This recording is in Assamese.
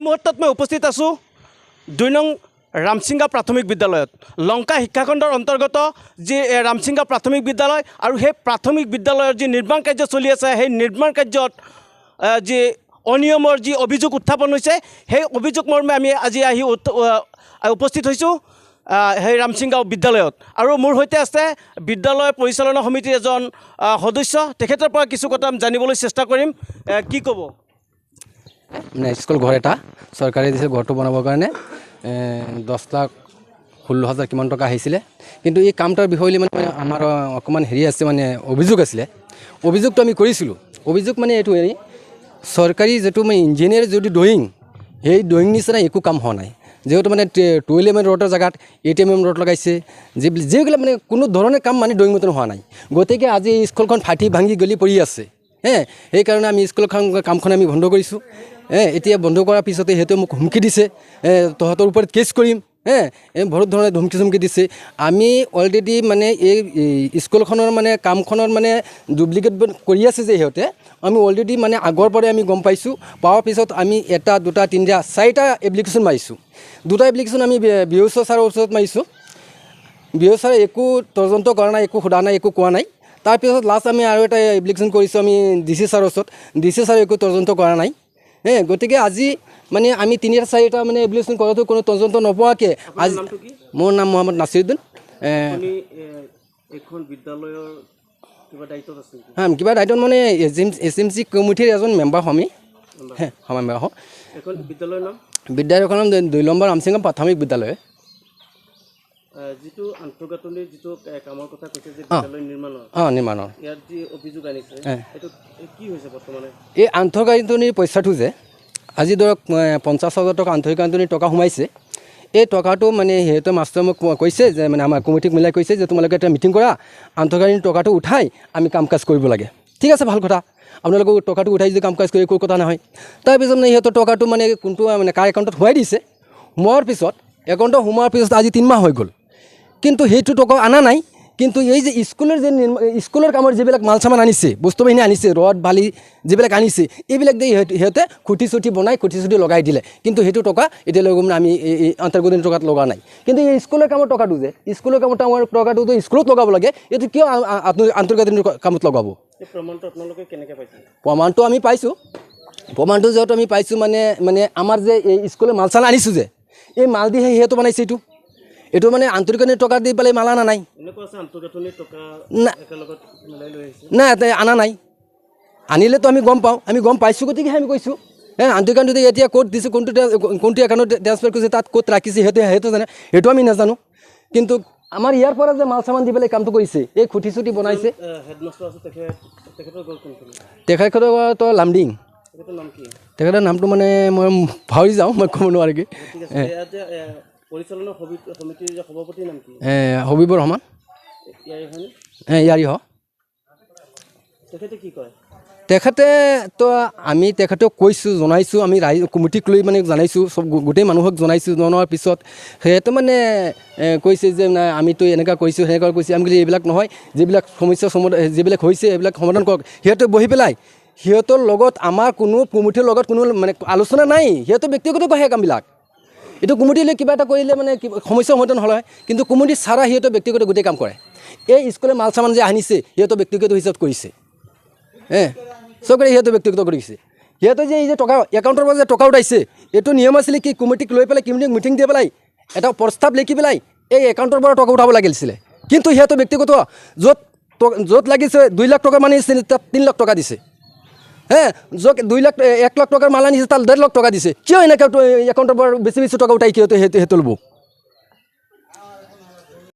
মুহূৰ্তত মই উপস্থিত আছোঁ ২ নং ৰামসিংগা প্ৰাথমিক বিদ্যালয়ত লংকা শিক্ষাখণ্ডৰ অন্তৰ্গত যি ৰামসিংগা প্ৰাথমিক বিদ্যালয় আৰু সেই প্ৰাথমিক বিদ্যালয়ৰ যি নিৰ্মাণ কাৰ্য চলি আছে সেই নিৰ্মাণ কাৰ্যত যি অনিয়মৰ যি অভিযোগ উত্থাপন হৈছে সেই অভিযোগ মৰ্মে আমি আজি আহি উপস্থিত হৈছোঁ সেই ৰামসিংগা বিদ্যালয়ত আৰু মোৰ সৈতে আছে বিদ্যালয় পৰিচালনা সমিতিৰ এজন সদস্য তেখেতৰ পৰা কিছু কথা জানিবলৈ চেষ্টা কৰিম কি ক'ব মানে স্কুল ঘৰ এটা চৰকাৰে দিছে ঘৰটো বনাবৰ কাৰণে 10,16,000 কিমান টকা আহিছিলে কিন্তু এই কামটাৰ বিষয়লৈ মানে আমাৰ অকণমান হেৰি আছে মানে অভিযোগ আছিলে অভিযোগটো আমি কৰিছিলোঁ অভিযোগ মানে এইটো হেৰি চৰকাৰী যিটো মানে ইঞ্জিনিয়াৰ যিটো ড্ৰয়িং সেই ড্ৰয়িং নিচিনা একো কাম হোৱা নাই যেহেতু মানে 12mm ৰোডৰ জেগাত 8mm ৰোড লগাইছে যিবিলাক মানে কোনো ধৰণৰ কাম মানে ড্ৰয়িং মতন হোৱা নাই গতিকে আজি স্কুলখন ফাটি ভাঙি গলি পৰি আছে সেইকাৰণে আমি স্কুলখন কামখন আমি বন্ধ কৰিছোঁ এতিয়া বন্ধ কৰাৰ পিছতে সিহঁতে মোক হুমকি দিছে তহঁতৰ ওপৰত কেছ কৰিম বহুত ধৰণে ধমকি চমকি দিছে আমি অলৰেডি মানে এই স্কুলখনৰ মানে কামখনৰ মানে ডুপ্লিকেট কৰি আছে যে সিহঁতে আমি অলৰেডি মানে আগৰ পৰাই আমি গম পাইছোঁ পোৱাৰ পিছত আমি 1, 2, 3, 4টা এপ্লিকেশ্যন মাৰিছোঁ 2টা এপ্লিকেশ্যন আমি BO ছাৰৰ ওচৰত মাৰিছোঁ BO ছাৰে একো তদন্ত কৰা নাই একো সোধা নাই একো কোৱা নাই তাৰপিছত লাষ্ট আমি আৰু এটা এপ্লিকেশ্যন কৰিছোঁ আমি DC ছাৰৰ ওচৰত DC ছাৰে একো তদন্ত কৰা নাই গতিকে আজি মানে আমি 3-4টা মানে এপ্লিকেশ্যন কৰাটো কোনো তদন্ত নোপোৱাকৈ আজি মোৰ নাম মোহাম্মদ নাছিৰুদ্দিন এখন বিদ্যালয়ৰ কিবা দায়িত্বত মানে SMC কমিটিৰ এজন মেম্বাৰ আমি মেম্বাৰ হওঁ বিদ্যালয়খনৰ 2 নম্বৰ ৰামসিংগা প্ৰাথমিক বিদ্যালয় যিটো আন্তঃগাঁথনিৰ যিটো কামৰ কথা কৈছে যে বিদ্যালয় নিৰ্মাণৰ ইয়াত যি অভিযোগ আনিছে এইটো কি হৈছে বৰ্তমানে এই আন্তঃগাঁথনিৰ পইচাটো যে আজি ধৰক 50,000 টকা আন্তঃগাঁথনিৰ টকা সোমাইছে এই টকাটো মানে সিহঁতে মাষ্টৰে মোক কৈছে যে মানে আমাৰ কমিটিক মিলাই কৈছে যে তোমালোকে এটা মিটিং কৰা আন্তঃগাঁথনিৰ টকাটো উঠাই আমি কাম কাজ কৰিব লাগে ঠিক আছে ভাল কথা আপোনালোকক টকাটো উঠাই যদি কাম কাজ কৰি একো কথা নহয় তাৰপিছত মানে সিহঁতৰ টকাটো মানে কোনটো মানে কাৰ একাউণ্টত সোমাই দিছে সোমোৱাৰ পিছত একাউণ্টত সোমোৱাৰ পিছত আজি 3 মাহ হৈ গ'ল কিন্তু সেইটো টকা অনা নাই কিন্তু এই যে স্কুলৰ কামৰ যিবিলাক মাল চামান আনিছে বস্তু বাহিনী আনিছে ৰড বালি যিবিলাক আনিছে এইবিলাক দি সিহঁতে খুঁটি চুটি বনাই খুঁটি চুটি লগাই দিলে কিন্তু সেইটো টকা এতিয়ালৈকে মানে আমি আন্তঃগাঁথনিৰ টকাত লগা নাই কিন্তু এই স্কুলৰ কামৰ টকাটো যে স্কুলৰ কামৰ টকাটো স্কুলত লগাব লাগে এইটো কিয় আন্তঃগাঁথনিৰ কামত লগাব প্ৰমাণটো আপোনালোকে কেনেকৈ পাইছে প্ৰমাণটো আমি পাইছোঁ প্ৰমাণটো যিহেতু আমি পাইছোঁ মানে আমাৰ যে এই স্কুলৰ মাল চাল আনিছোঁ যে এই মাল দিহে সিহঁতে বনাইছে এইটো মানে আন্তঃগাঁথনিৰ টকা দি পেলাই মাল অনা নাই নাই অনা নাই আনিলেতো আমি গম পাওঁ আমি গম পাইছোঁ গতিকেহে আমি কৈছোঁ আন্তঃগাঁথনি এতিয়া ক'ত দিছে কোনটো একাউণ্টত ট্ৰান্সফাৰ কৰিছে তাত ক'ত ৰাখিছে সেইটো জানে সেইটো আমি নাজানো কিন্তু আমাৰ ইয়াৰ পৰা যে মাল চামান দি পেলাই কামটো কৰিছে এই খুঁটি চুটি বনাইছে তেখেতৰ লামডিং তেখেতৰ নামটো মানে মই পাহৰি যাওঁ মই ক'ব নোৱাৰোগৈ পৰিচালনা সমিতিৰ সভাপতিৰ নাম কি হবিবৰ ৰহমান ইয়াৰি তেখেতে কি কয় তেখেতে তো আমি তেখেতক কৈছোঁ জনাইছোঁ আমি কমিটিক লৈ মানে জনাইছোঁ চব গোটেই মানুহক জনাইছোঁ জনোৱাৰ পিছত সিহঁতে মানে কৈছে যে নাই আমিতো এনেকুৱা কৰিছোঁ সেনেকুৱা কৰিছোঁ আমি এইবিলাক নহয় যিবিলাক সমস্যা যিবিলাক হৈছে এইবিলাক সমাধান কৰক সিহঁতে বহি পেলাই সিহঁতৰ লগত আমাৰ কোনো কমিটিৰ লগত কোনো মানে আলোচনা নাই সিহঁতৰ ব্যক্তিগত কয় কামবিলাক এইটো কমিটিলৈ কিবা এটা কৰিলে মানে সমস্যা সমাধান হ'ল হয় কিন্তু কমিটি চাৰা সিহঁতৰ ব্যক্তিগত গোটেই কাম কৰে এই স্কুলে মাল চামান যে আনিছে সিহঁতৰ ব্যক্তিগত হিচাপত কৰিছে চৰকাৰে সিহঁতৰ ব্যক্তিগত কৰিছে সিহঁতে যে এই যে টকা একাউণ্টৰ পৰা যে টকা উঠাইছে এইটো নিয়ম আছিলে কি কমিটিক লৈ পেলাই কমিটিক মিটিং দি পেলাই এটা প্ৰস্তাৱ লিখি পেলাই এই একাউণ্টৰ পৰা টকা উঠাব লাগিছিলে কিন্তু সিহঁতৰ ব্যক্তিগত য'ত লাগিছে 2 লাখ টকা মানে তাত 3 লাখ টকা দিছে য'ত 1 লাখ টকাৰ মাল আনিছে তাত 1.5 লাখ টকা দিছে কিয় এনেকৈ একাউণ্টৰ পৰা বেছি টকা উঠাই সিহঁতে ল'ব